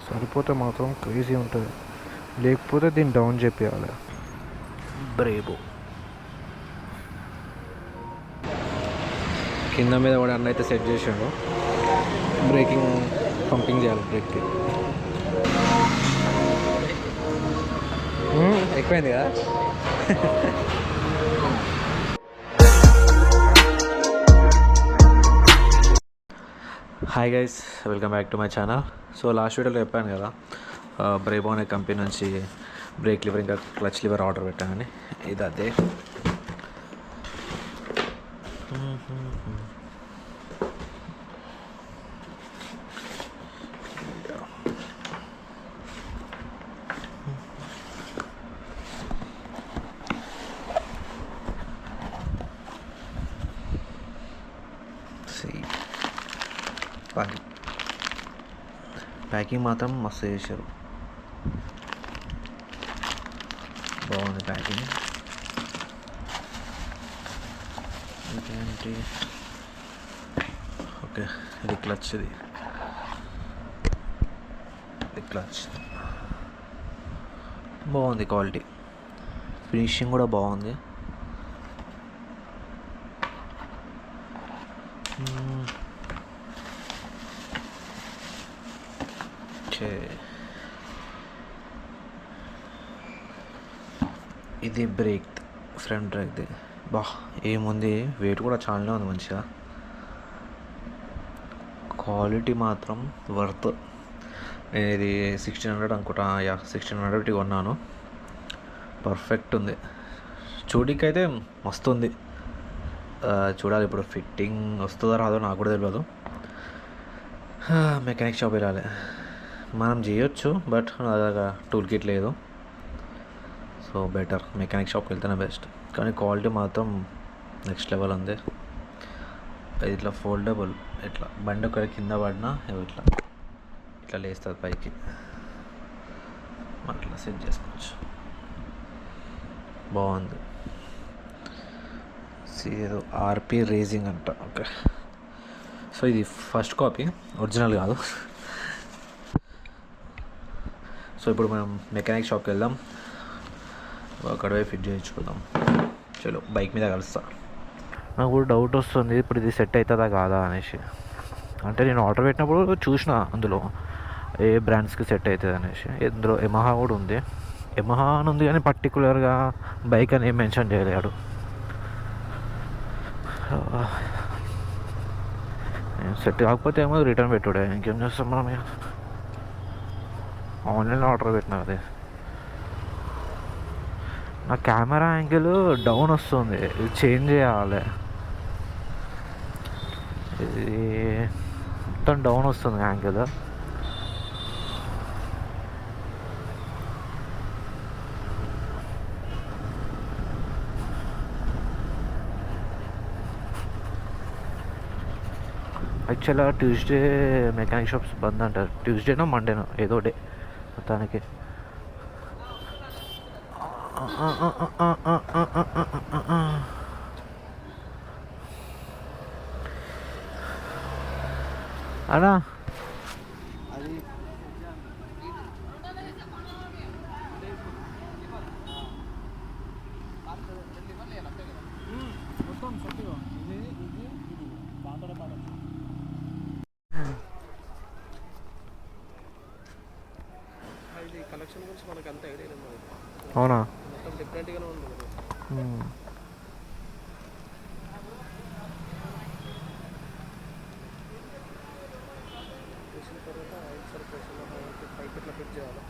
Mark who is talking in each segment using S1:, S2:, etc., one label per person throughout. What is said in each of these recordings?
S1: సరిపోతే మాత్రం క్రేజీ ఉంటుంది, లేకపోతే దీన్ని డౌన్ చేయాలి. బ్రేబో కింద మీద కూడా అన్న అయితే సెట్ చేసాడు. బ్రేకింగ్ పంపింగ్ చేయాలి బ్రేక్కి. ఎక్కువైంది కదా. Hi guys, welcome back to my channel. So last వీడియోలో చెప్పాను కదా, బ్రేబో అనే కంపెనీ నుంచి బ్రేక్ లివర్ ఇంకా క్లచ్ లివర్ ఆర్డర్ పెట్టానని. ఇది అదే. ప్యాకింగ్ మాత్రం మస్తు చేశారు, బాగుంది ప్యాకింగ్. ఇంకేంటి, ఓకే ఇది క్లచ్, ఇది క్లచ్ బాగుంది, క్వాలిటీ ఫినిషింగ్ కూడా బాగుంది. ఇది బ్రేక్, ఫ్రంట్ బ్రేక్ది. ఏముంది, వెయిట్ కూడా చాలానే ఉంది మంచిగా. క్వాలిటీ మాత్రం వర్త్. నేను ఇది 1600 అనుకుంటా, 1600 కొన్నాను. పర్ఫెక్ట్ ఉంది, చూడడానికి అయితే మస్తు ఉంది. చూడాలి ఇప్పుడు ఫిట్టింగ్ వస్తుందో రాదో నాకు కూడా తెలియదు. మెకానిక్ షాప్ వెళ్ళాలి. మనం చేయొచ్చు, బట్ నా దగ్గర టూల్ కిట్ లేదు. సో బెటర్ మెకానిక్ షాప్కి వెళ్తేనే బెస్ట్. కానీ క్వాలిటీ మాత్రం నెక్స్ట్ లెవెల్ ఉంది. ఇట్లా ఫోల్డబుల్, ఇట్లా బండి ఒకటి కింద పడినా ఇట్లా ఇట్లా లేస్తుంది పైకి, అట్లా సెట్ చేసుకోవచ్చు. బాగుంది. ఏదో ఆర్పి రేసింగ్ అంట. ఓకే, సో ఇది ఫస్ట్ కాపీ, ఒరిజినల్ కాదు. సో ఇప్పుడు మనం మెకానిక్ షాప్కి వెళ్దాం, అక్కడ పోయి ఫిట్ చేయించుకుందాం. చలో బైక్ మీద కలుస్తా. నాకు కూడా డౌట్ వస్తుంది ఇప్పుడు ఇది సెట్ అవుతుందా కాదా అనేసి. అంటే నేను ఆర్డర్ పెట్టినప్పుడు చూసిన అందులో ఏ బ్రాండ్స్కి సెట్ అవుతుంది అనేసి. ఇందులో యమహా కూడా ఉంది, యమహా అని ఉంది, కానీ పర్టికులర్గా బైక్ అని ఏం మెన్షన్ చేయలేడు. సెట్ కాకపోతే ఏమో రిటర్న్ పెట్టుడే, ఇంకేం చేస్తాం మనం. ఆన్లైన్లో ఆర్డర్ పెట్టినా అదే. నా కెమెరా యాంగిల్ డౌన్ వస్తుంది, ఇది చేంజ్ చేయాలి. ఇది మొత్తం డౌన్ వస్తుంది యాంగిల్. యాక్చువల్గా ట్యూస్డే మెకానిక్ షాప్స్ బంద్ అంటారు. ట్యూస్డేనో మండేనో ఏదో డే మొత్తానికి. అన్నా
S2: కలెక్షన్ గురించి మనకు అంత ఐడియా లేదు.
S1: అవునా,
S2: మొత్తం డిఫరెంట్గానే ఉంటుంది. చేసిన తర్వాత ఆయిల్ సర్ఫేషన్ పైకి ఇట్లా ఫిట్ చేయాలి.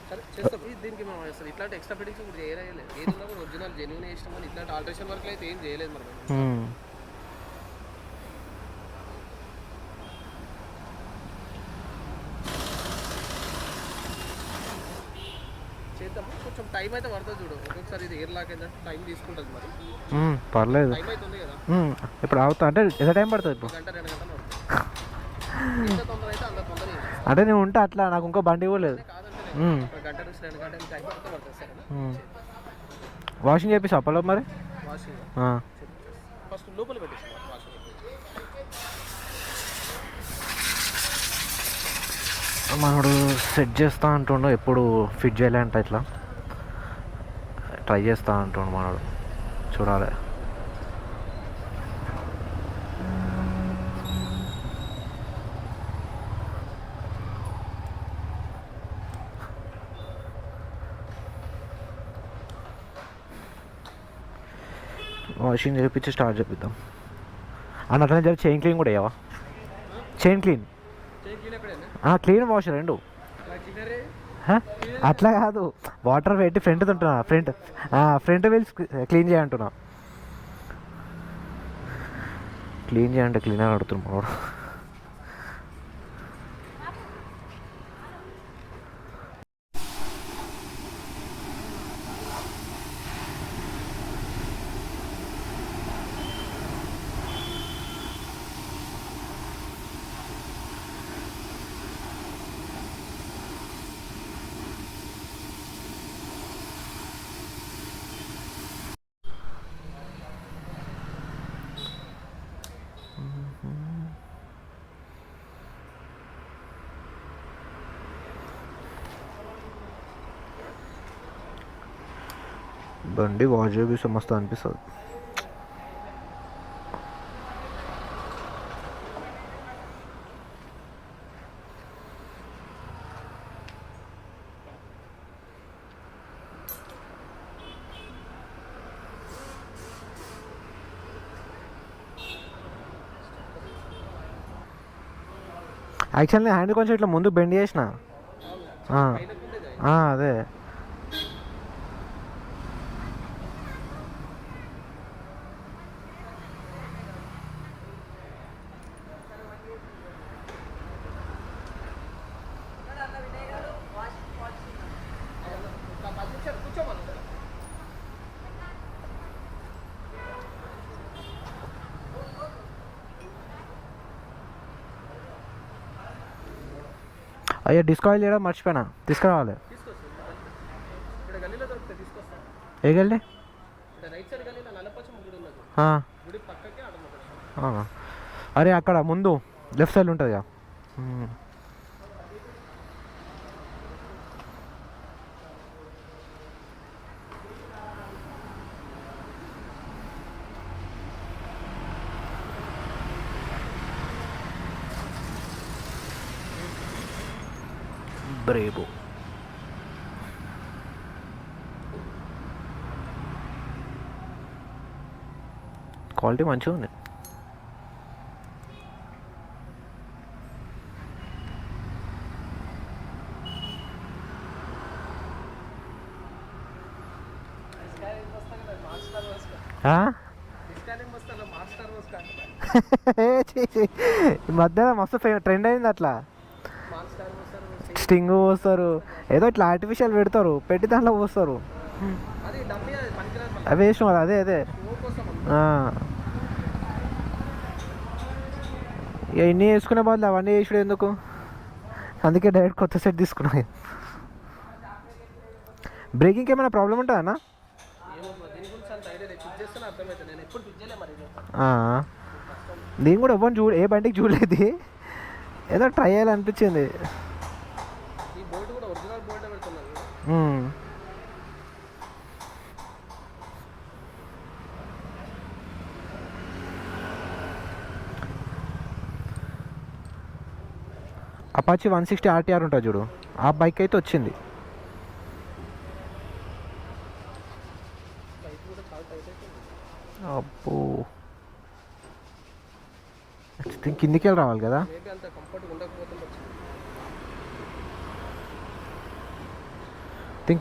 S2: సరే చేస్తాం. దీనికి మనం అసలు ఇట్లాంటి ఎక్స్ట్రా ఫిట్టింగ్స్ ఇప్పుడు చేయలేదు. ఏది ఉన్నా కూడా ఒరిజినల్ జెన్యూన్ చేసినాం, కానీ ఇట్లాంటి ఆల్టరేషన్ వర్క్లు అయితే ఏం చేయలేదు మనం. చేద్దాము, కొంచెం టైం అయితే పడుతుంది చూడు. ఒక్కొక్కసారి ఇది ఎయిర్ లాక్ ఏంటంటే టైం తీసుకుంటుంది. మరి
S1: పర్లేదు,
S2: టైం అవుతుంది కదా
S1: ఇప్పుడు అవుతా అంటే ఎంత టైం పడుతుంది? ఇప్పుడు
S2: గంట 2 గంటలు పడుతుంది. ఎంత తొందర అయితే అంత తొందర.
S1: అంటే నేను ఉంటా అట్లా, నాకు ఇంకా బండి కూడా లేదు.
S2: కాదంటే గంట నుంచి 2 గంటలు టైం పడుతుంది. సరే,
S1: వాషింగ్ చేపిస్తా అప్పలో మరి.
S2: వాషింగ్
S1: ఆ.
S2: ఫస్ట్ లోపల పెట్టేసి వాషింగ్
S1: మనోడు సెట్ చేస్తా అంటుండు, ఎప్పుడు ఫిట్ చేయలే అంట, ఇట్లా ట్రై చేస్తా అంటుండు మనోడు, చూడాలి. వాషింగ్ చేయించి స్టార్ట్ చేపిద్దాం అన్న. అట్లనే చెప్పి చైన్ క్లీన్ కూడా అయ్యావా? చైన్ క్లీన్, క్లీన్ వాష్ రెండు. అట్లా కాదు, వాటర్ పెట్టి ఫ్రంట్ ఉంటున్నా, ఫ్రంట్ వీల్స్ క్లీన్ చేయంటున్నా. క్లీన్ చేయంటే క్లీనర్ అడుగుతున్నాడు. బండి వాష్ చేపిస్తే మస్తు అనిపిస్తుంది. యాక్చువల్లీ హ్యాండ్ కొంచెం ఇట్లా ముందు బెండ్ చేసిన. అదే అయ్యా డిస్క్ ఆయిల్ చేయడం మర్చిపోయినా, తీసుకురావాలి. ఏ గల్లీ? అరే అక్కడ ముందు లెఫ్ట్ సైడ్ ఉంటుంది కదా. బ్రేబో క్వాలిటీ మంచిగా ఉంది. ఈ మధ్య మస్తు ట్రెండ్ అయింది అట్లా. స్టింగ్ పోస్తారు, ఏదో ఇట్లా ఆర్టిఫిషియల్ పెడతారు, పెట్టి దాంట్లో పోస్తారు. అవి వేసిన వాళ్ళు అదే అదే ఇక ఇన్ని వేసుకునే బదులు అవన్నీ వేసుడు ఎందుకు, అందుకే డైరెక్ట్ కొత్త సెట్ తీసుకున్నా. బ్రేకింగ్ ఏమైనా ప్రాబ్లం ఉంటుందా అన్న? దీని కూడా ఎవరు ఏ బండికి చూడలేదు, ఏదో ట్రై చేయాలనిపించింది. అపాచీ 160 ఆర్టీఆర్ ఉంటుంది చూడు, ఆ బైక్ అయితే వచ్చింది. అబ్బో కిందికి వెళ్ళి రావాలి కదా.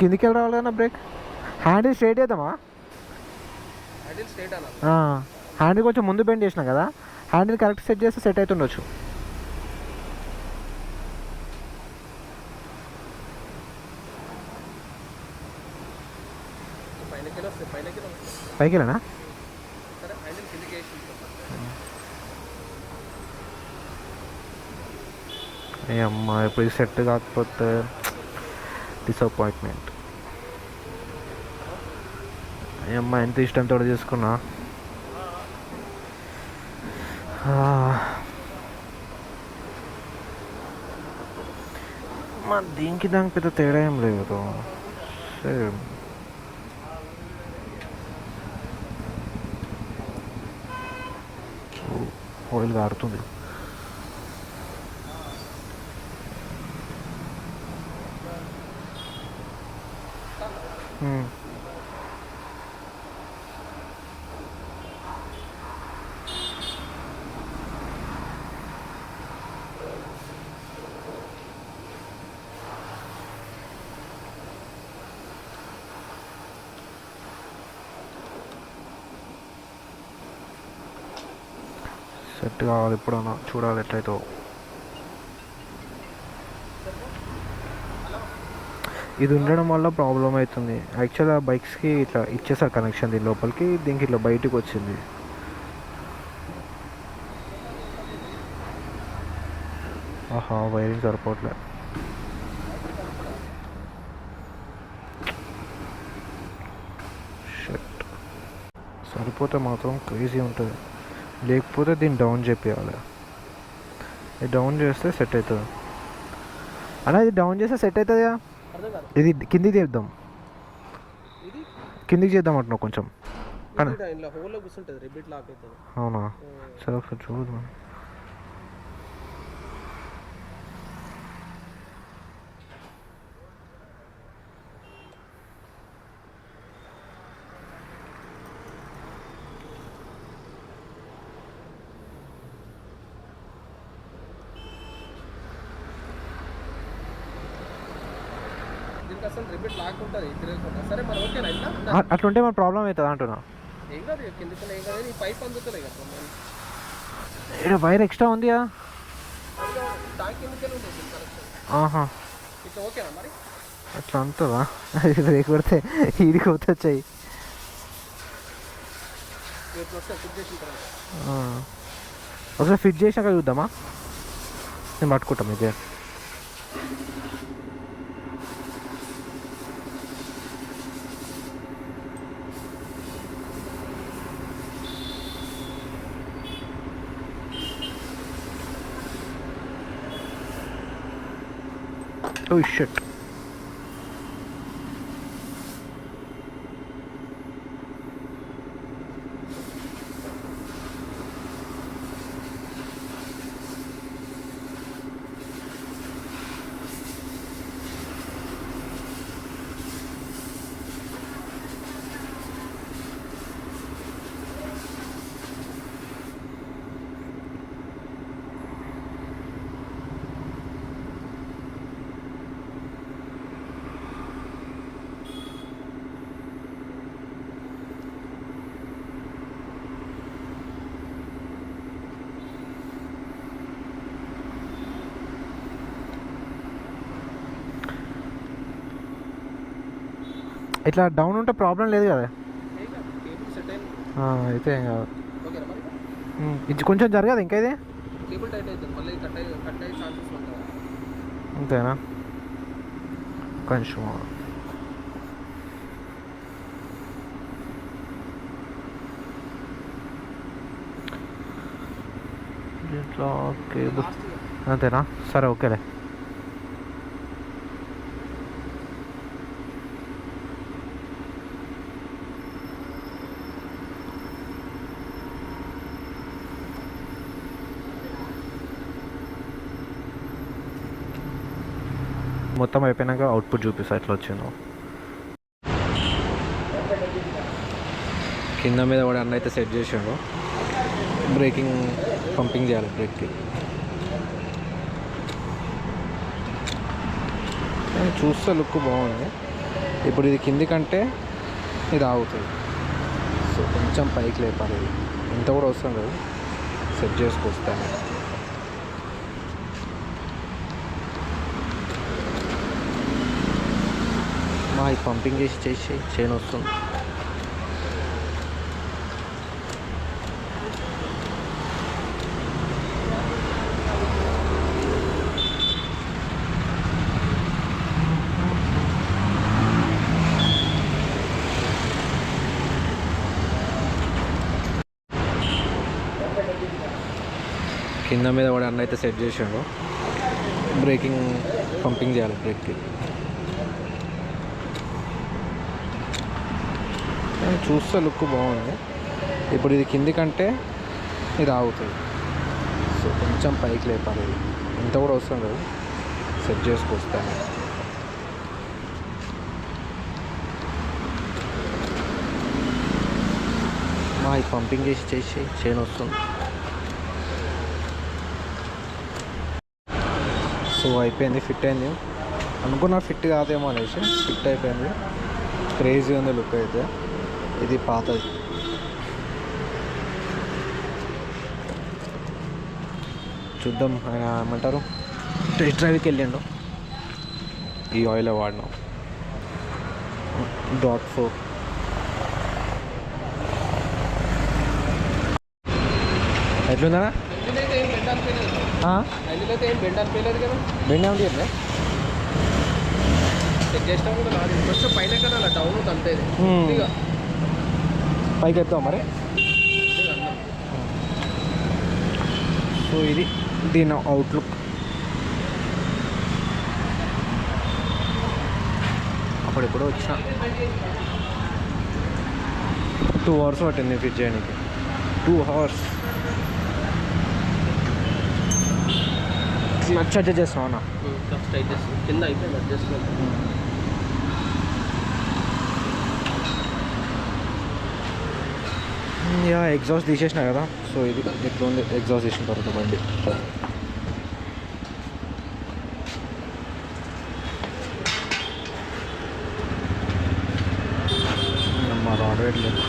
S1: కిందికి వెళ్ళి రావాలి కదా. బ్రేక్ హ్యాండిల్ స్ట్రైట్ చేద్దామా? హ్యాండిల్ కొంచెం ముందు బెండ్ చేసినా కదా, హ్యాండిల్ కరెక్ట్ సెట్ చేస్తే సెట్ అవుతుండొచ్చు. పైకి వెళ్ళనా? అమ్మా ఇప్పుడు ఇది సెట్ కాకపోతే డిసప్పాయింట్మెంట్. అమ్మా ఎంత ఇష్టంతో చేసుకున్నా. మన దీనికి దానికి పెద్ద తేడా ఏం లేదు. సేమ్. ఆయిల్ కారుతుంది. సెట్ కావాలి ఎప్పుడన్నా, చూడాలి ఎట్లయితే. ఇది ఉండడం వల్ల ప్రాబ్లం అవుతుంది. యాక్చువల్గా బైక్స్కి ఇట్లా ఇచ్చేసారు కనెక్షన్ దీని లోపలికి, దీనికి ఇట్లా బయటకు వచ్చింది. ఆహా, వైరింగ్ సరిపోవట్లే. షట్. సరిపోతే మాత్రం క్రేజీ ఉంటుంది, లేకపోతే దీన్ని డౌన్ చేయాలి. ఇది డౌన్ చేస్తే సెట్ అవుతుంది అలా. ఇది డౌన్ చేస్తే సెట్ అవుతుందిగా. ఇది కిందికి చేద్దాం, కిందికి చేద్దాం అంటున్నావు కొంచెం. అవునా, సరే ఒకసారి చూద్దాం. అట్లుంటే మన ప్రాబ్లం అవుతుంది అంటున్నా. ఇక్కడ వైర్ ఎక్స్ట్రా ఉంది కదా. ఆహా, అట్లా అంటుందా? బ్రేక్ కొడితే ఈడికి వచ్చాయి. ఒకసారి ఫిట్ చేసినాక చూద్దామా? నేను పట్టుకుంటాం ఇదే. Oh shit. ఇట్లా డౌన్ ఉంటే ప్రాబ్లం లేదు కదా. అయితే ఏం కాదు. ఇది కొంచెం జరగదు ఇంకా. ఇది అంతేనా? కొంచెం ఇట్లా కేబుల్ అంతేనా? సరే ఓకేలే. మొత్తం అయిపోయినాక అవుట్పుట్ చూపిస్తా ఎట్లా వచ్చిందో. కింద మీద కూడా అన్న అయితే సెట్ చేసాడు. బ్రేకింగ్ పంపింగ్ చేయాలి బ్రేక్కి. చూస్తే లుక్ బాగుంది. ఇప్పుడు ఇది కింది కంటే ఇది ఆగుతుంది. సో కొంచెం పైకి లేపాలి. ఇంత కూడా అవసరం లేదు, సెట్ చేసుకొస్తాను. ఇది పంపింగ్ చేసి చైన్ వస్తుంది. కింద మీద కూడా అన్న అయితే సెట్ చేసాడు. బ్రేకింగ్ పంపింగ్ చేయాలి బ్రేక్కి. చూస్తే లుక్ బాగుంది. ఇప్పుడు ఇది కింది కంటే ఇది ఆగుతుంది. సో కొంచెం పైకి లేపాలి. ఇది ఇంత కూడా అవసరం లేదు, సెట్ చేసుకొస్తాను. మా ఇది పంపింగ్ చేసి చైన్ వస్తుంది. సో అయిపోయింది, ఫిట్ అయింది. అనుకున్నా ఫిట్ కాదేమో అనేసి ఫిట్ అయిపోయింది. క్రేజీ ఉంది లుక్ అయితే. ఇది పాతది. చూద్దాం. ఆయన ఏమంటారు, టెస్ట్ డ్రైవ్కి వెళ్ళిండు. ఈ ఆయిల్ వాడినాం .4. ఎట్లుందా? బెండ్ ఏమిటి కదా
S2: చెక్ చేసినా కూడా రాదు. కొంచెం పైన కదా అలా డౌన్ అవుతుంది అంతే.
S1: పైకి ఎత్తాం మరి. సో ఇది దీని అవుట్లుక్. అప్పుడెప్పుడో వచ్చిన 2 hours పట్టింది ఫిట్ చేయడానికి. 2 hours. క్లచ్ అడ్జస్ట్ చేస్తున్నావు అన్న?
S2: కింద అయిపోయింది అడ్జస్ట్మెంట్.
S1: యా ఎగ్జాస్ట్ తీసేసినా కదా. సో ఇది ఎట్లా ఉంది ఎగ్జాస్ట్ చేసిన తర్వాత బండి. మా రాడ్ వెయిట్ లెక్క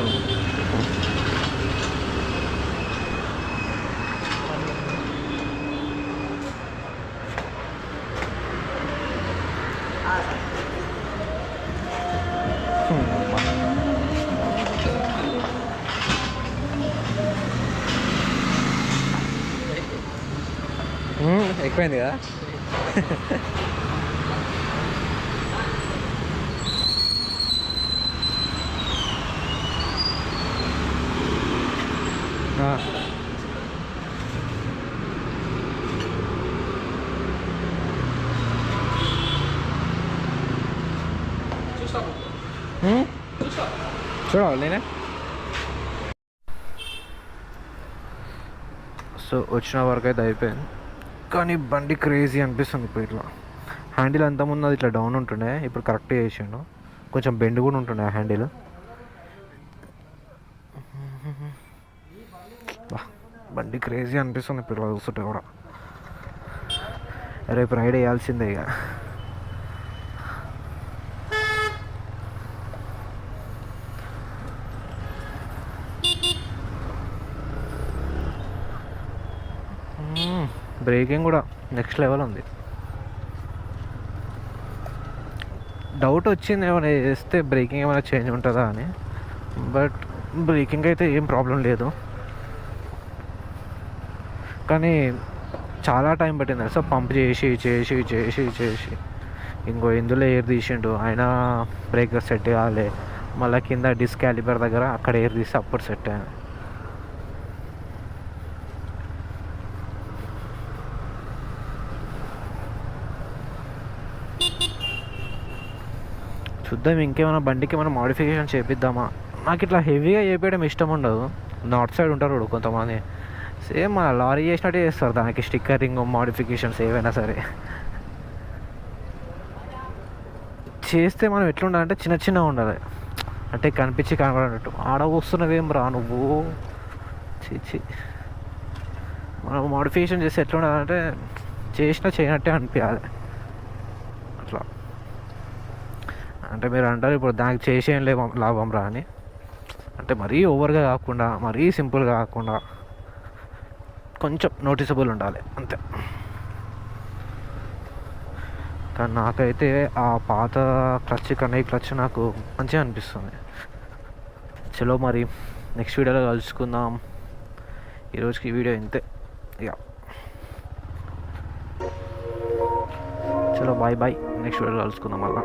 S1: ఎక్కువైంది కదా. చూడాలి నేనే. సో వచ్చిన వరకు అయితే అయిపోయింది. కానీ బండి క్రేజీ అనిపిస్తుంది ఇప్పుడు. ఇట్లా హ్యాండిల్ అంతకుముందు అది ఇట్లా డౌన్ ఉంటుండే, ఇప్పుడు కరెక్ట్ చేసిండు. కొంచెం బెండ్ కూడా ఉంటుండే ఆ హ్యాండిల్. బండి క్రేజీ అనిపిస్తుంది ఇప్పుడు చూస్తుంటే కూడా. రేపు రైడ్ వేయాల్సిందే ఇక. బ్రేకింగ్ కూడా నెక్స్ట్ లెవెల్ ఉంది. డౌట్ వచ్చింది ఏమైనా వేస్తే బ్రేకింగ్ ఏమైనా చేంజ్ ఉంటుందా అని. బట్ బ్రేకింగ్ అయితే ఏం ప్రాబ్లం లేదు. కానీ చాలా టైం పట్టింది సార్ పంప్ చేసి చేసి చేసి చేసి. ఇంకో ఇందులో ఎయిర్ తీసిండు ఆయన, బ్రేకర్ సెట్ కావాలి. మళ్ళీ కింద డిస్క్ క్యాలిబర్ దగ్గర అక్కడ ఎయిర్ తీసి అప్పుడు సెట్ అయ్యాను. చూద్దాం ఇంకేమైనా బండికి ఏమైనా మోడిఫికేషన్ చేపిద్దామా. నాకు ఇట్లా హెవీగా చేపించడం ఇష్టం ఉండదు. నార్త్ సైడ్ ఉంటారు కొంతమంది, సేమ్ మన లారీ చేసినట్టే చేస్తారు. దానికి స్టిక్కరింగ్ మోడిఫికేషన్స్ ఏవైనా సరే చేస్తే మనం ఎట్లుండాలంటే చిన్న చిన్నగా ఉండాలి. అంటే కనిపించి కనబడినట్టు. ఆడ వస్తున్నవేం రా నువ్వు చీచి. మనం మోడిఫికేషన్ చేస్తే ఎట్లా ఉండాలంటే చేయనట్టే అనిపించాలి అట్లా. అంటే మీరు అంటారు ఇప్పుడు దానికి చేసేం లాభం రా అని. అంటే మరీ ఓవర్గా కాకుండా, మరీ సింపుల్గా కాకుండా కొంచెం నోటిసబుల్ ఉండాలి అంతే. కానీ నాకైతే ఆ పాత క్లచ్ కన్నా ఈ క్లచ్ నాకు మంచిగా అనిపిస్తుంది. చలో మరి నెక్స్ట్ వీడియోలో కలుసుకుందాం. ఈరోజుకి ఈ వీడియో ఇంతే ఇక. చలో బాయ్ బాయ్. నెక్స్ట్ వీడియోలో కలుసుకుందాం మళ్ళీ.